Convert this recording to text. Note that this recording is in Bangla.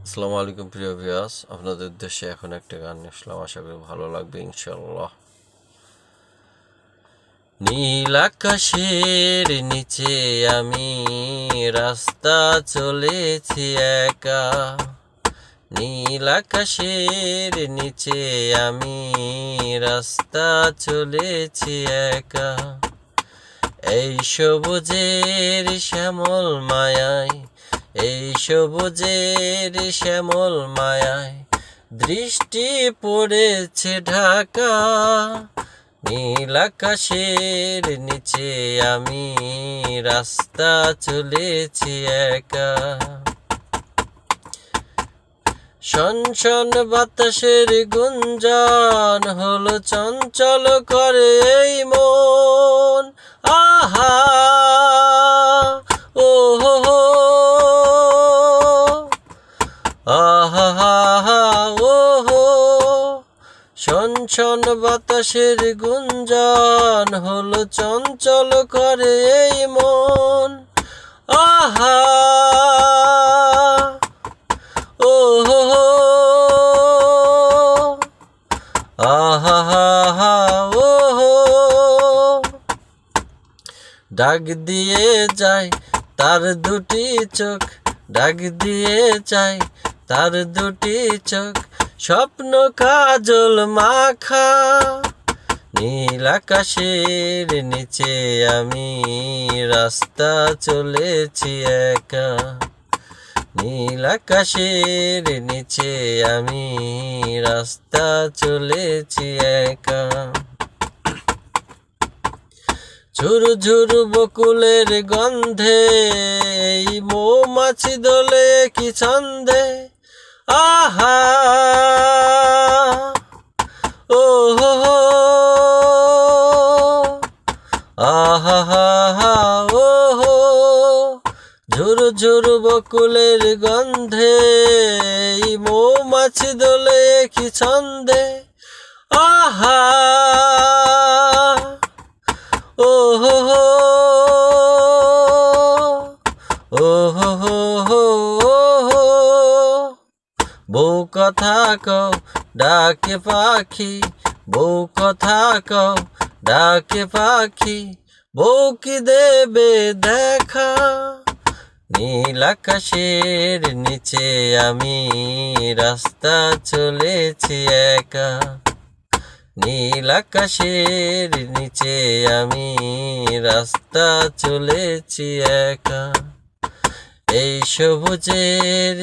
আসসালামু আলাইকুম প্রিয় ভিউয়ার্স, আপনাদের উদ্দেশ্যে এখন একটা গান নিয়ে আসলাম। আশা করি ভালো লাগবে ইনশাল্লাহ। নীল আকাশের নিচে আমি রাস্তা চলেছি একা। নীল আকাশের নিচে আমি রাস্তা চলেছি একা। এই সবুজের শ্যামল মায়ায়, এই সবুজের শ্যামল মায়ায় দৃষ্টি পড়েছে ঢাকা। নীল আকাশের নিচে আমি রাস্তা চলেছি একা। শনশন বাতাসের গুঞ্জন হলো চঞ্চল করে এই মন। আহা ও হো হো, আহা ও হো। শনশন বাতাসের গুঞ্জন হলো চঞ্চল করে এই মন। আহা ও হো হো, আহা ও হো। ডাক দিয়ে যায় তার দুটি চোখ, ডাক দিয়ে যায় তার দুটি চোখ, স্বপ্ন কাজল মাখা। নীল আকাশের নিচে আমি রাস্তা চলেছি একা। নীল আকাশের নিচে আমি রাস্তা চলেছি একা। ঝুরু ঝুরু বকুলের গন্ধে এই মৌমাছি দোলে কি ছন্দে। আহা ও হো হো, আহা ও হো। ঝুরু ঝুরু বকুলের গন্ধে এই মৌমাছি দোলে কি ছন্দে। আহা ও হো হো, ও হো হো হো হো। বউ কথা কও ডাকে পাখি, বউ কথা কও ডাকে পাখি, বউ কি দেবে দেখা। নীল আকাশের নিচে আমি রাস্তা চলেছি একা। নীল আকাশের নিচে আমি রাস্তা চলেছি একা। এই সবুজের